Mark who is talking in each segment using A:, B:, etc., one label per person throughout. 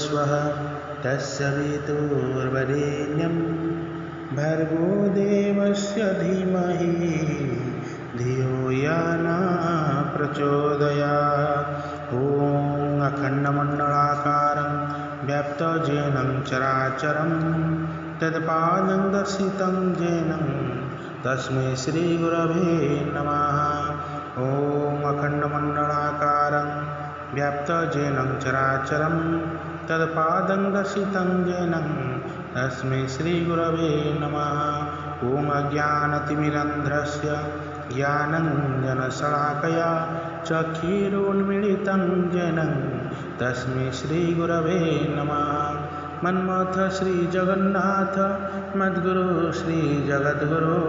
A: स्वः तस्य वितुर्वरेण्यं भर्गो देवस्य धीमहि धियो यो नः प्रचोदयात्। ॐ अखण्डमण्डलाकारं व्याप्तजेनं चराचरं तत्पादं दर्शितं येन तस्मै श्रीगुरवे नमः। ॐ अखण्डमण्डलाकारं व्याप्तजेनं चराचरं तत्पादं दर्शितं येन तस्मै श्रीगुरवे नमः। ॐ अज्ञानतिमिरन्ध्रस्य ज्ञानाञ्जनशलाकया चक्षुरुन्मीलितं येन तस्मै श्रीगुरवे नमः। मन्मथ श्रीजगन्नाथ मद्गुरु श्रीजगद्गुरो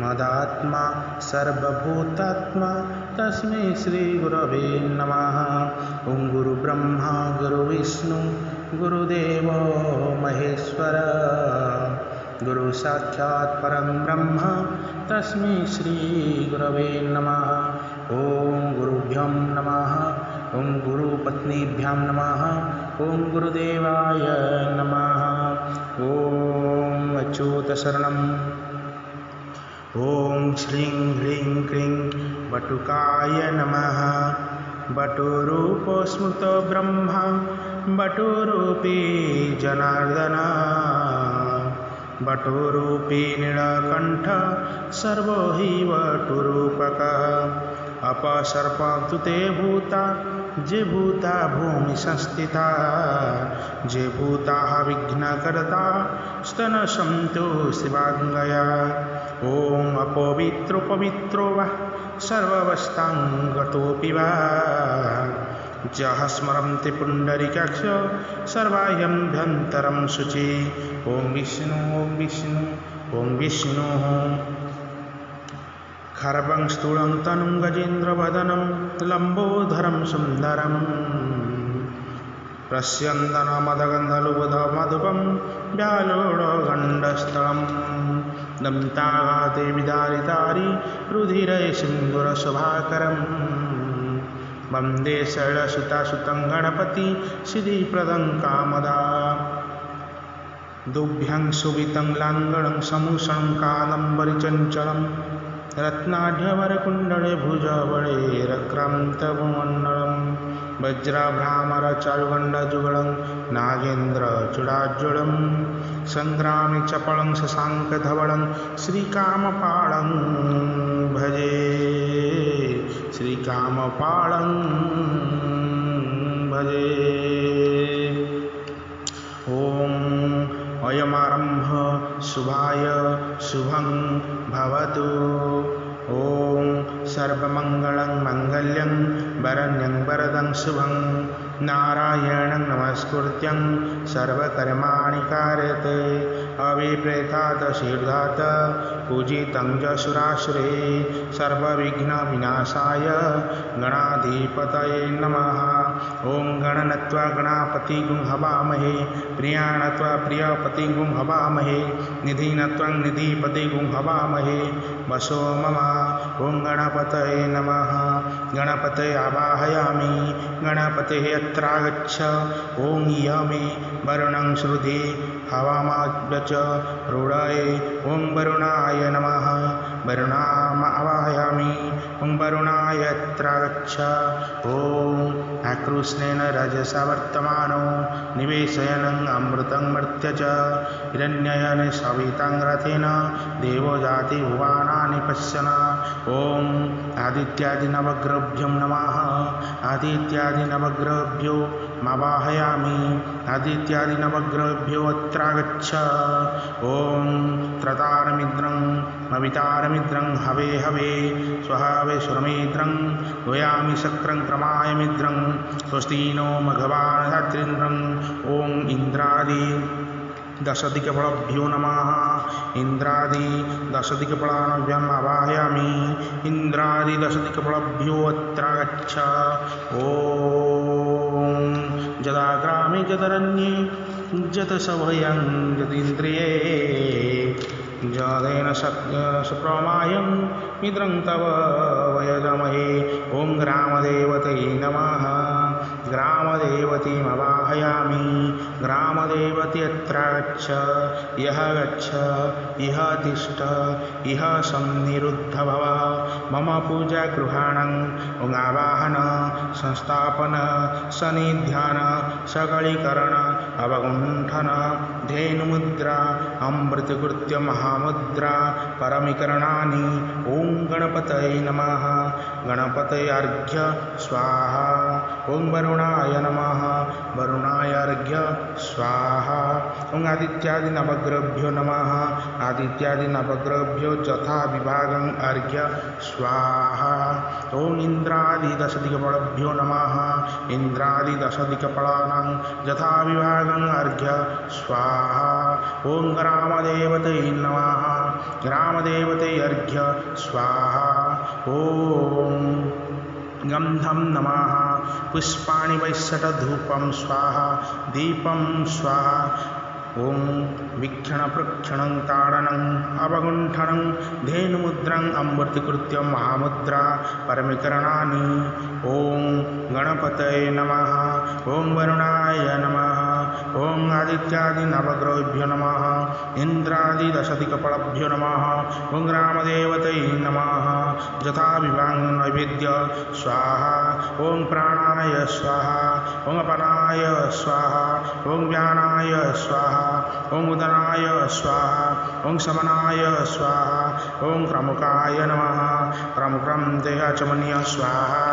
A: मदात्मा सर्वभूतात्मा तस्मै श्रीगुरवे नमः। ॐ गुरुब्रह्मा गुरुविष्णु गुरुदेव महेश्वर गुरु साक्षात् परं ब्रह्म तस्मै श्रीगुरवे नमः। ॐ गुरुभ्यं नमः। ॐ गुरुपत्नीभ्यां नमः। ॐ गुरुदेवाय नमः। ॐ अच्युतशरणम्। ॐ श्रीं ह्रीं क्रीं वटुकाय नमः। वटुरूपो स्मृतो ब्रह्मा वटुरूपी जनार्दन वटुरूपी नीलकण्ठ सर्वो हि वटुरूपकः। अपसर्पन्तु ते भूता जे भूता भूमि संस्थिता जे भूता विघ्नकर्ता स्तनसन्तु शिवाङ्गया। ॐ अपवित्रो पवित्रो वा सर्वावस्थाङ्गतोऽपि वा यः स्मरन्ति पुण्डरीकाक्ष सर्वाभ्यन्तरं शुचि। ॐ विष्णु ॐ विष्णु ॐ विष्णु। खर्वं स्थूलं तनुं गजेन्द्रवदनं लम्बोदरं सुन्दरं प्रस्यन्दनमदगन्धलुब्धमधुपं व्यालोडगण्डस्थलं दन्ताघाते विदारितारि रुधिरे सिन्दूरशोभाकरं वन्दे शैलसुतासुतं गणपति सिद्धिप्रदं कामदा। दुभ्यं शोभितं लाङ्गलं समुषं कादम्बरीचञ्चलं रत्नाढ्यवरकुण्डले भुजबले रक्रान्तभुमण्डलं वज्राभ्रामरचारुगण्डजुगलं नागेन्द्रचूडाज्वलं सङ्ग्रामे चपलं शशाङ्कधवलं श्रीकामपालं भजे श्रीकामपालं भजे। ॐ अयमारम्भ शुभाय शुभं भवतु। ॐ सर्वमङ्गलं मङ्गल्यं वरण्यं वरदं शुभं नारायणं नमस्कृत्यं सर्वकर्माणि कारयते। अविप्रेतात् शीर्धात् पूजितं जसुरासुरे सर्वविघ्नविनाशाय गणाधिपतये नमः। ॐ गणनत्वा गणापतिगुं हवामहे प्रियाणत्वा प्रियपतिगुं हवामहे निधिनत्वा निधिपतिगुं हवामहे वसो मम। ॐ गणपतये नमः। गणपतये आवाहयामि गणपतेः अत्रागच्छ। ॐ यमे वरुणं श्रुधि हवामाद्यच रुडये। ॐ वरुणाय नमः। वरुणाम् आवाहयामि। ॐ वरुणाय अत्रागच्छ। ॐ आकृष्णेन रजसा वर्तमानो निवेशयन् अमृतं मर्त्य च हिरण्ययन सवितां रथेन देवो जाति भुवनानि पश्यन्। ॐ आदित्यादिनवग्रहभ्यो नमः। आदित्यादिनवग्रहभ्यो मावाहयामि। आदित्यादिनवग्रहभ्यो अत्रागच्छ। ॐ त्रतारमिन्द्रं मवितारमिन्द्रं हवे हवे स्वहा वे सुरमिन्द्रं द्वयामि शक्रं क्रमाय मिन्द्रं स्वस्ति नो भगवान् धात्रीन्द्रं। ॐ इन्द्रादि दशदिक्पळभ्यो नमः। इंद्रादि दशदिक्पळाभ्याम् आवाहयामि। इंद्रादि दशदिक्पळभ्यो अत्र गच्छ। ॐ यदा ग्रामे यदरण्ये यतसभयं यदिन्द्रिये जदेन सुप्रमायं मित्रं तव वयजमहे। ॐ ग्रामदेवतये नमः। ग्रामदेवतीमवाहयामि ग्रामदेवती अत्र गच्छ यः गच्छ इह तिष्ठ इह संनिरुद्ध भव मम पूजा गृहाणं आवाहन संस्थापन सनिध्यान सकलीकरण अवगुण्ठन धेनुमुद्रा अमृतकृत्य महामुद्रा परमीकरणानि ॐ गणपतये नमः गणपतये अर्घ्य स्वाहा ॐ वरुणाय नमः वरुणाय अर्घ्य स्वाहा ॐ आदित्यादि नवग्रहभ्यो नमः आदित्यादि नवग्रहभ्यो यथा विभागं अर्घ्य स्वाहा ॐ इंद्रादि दशदिक्पालेभ्यो नमः इंद्रादि दशदिक्पालानां यथा विभागं अर्घ्य स्वाहा ॐ ग्रामदेवतये नमः ग्रामदेवतये अर्घ्य स्वाहा ॐ गंधं नमः पुष्पाणि वैश्यट धूपं स्वाहा दीपं स्वाहा ॐ वीक्षणप्रक्षणं ताडनम् अवगुण्ठनं धेनुमुद्रम् अमृतकृत्य महामुद्रा परमीकरणानि ॐ गणपतये नमः ॐ वरुणाय नमः ॐ आदित्यादि नवग्रहेभ्यो नमः इंद्रादि दशदिक्पालेभ्यो नमः ॐ ग्रामदेवतये नमः यथा विभागं नैवेद्य स्वाहा ॐ प्राणाय स्वाहा ॐ अपानाय स्वाहा ॐ व्यानाय स्वाहा ॐ उदनाय स्वाहा ॐ समनाय स्वाहा ॐ प्रमुखाय नमः प्रमुखं देहाचमनीय स्वाहा।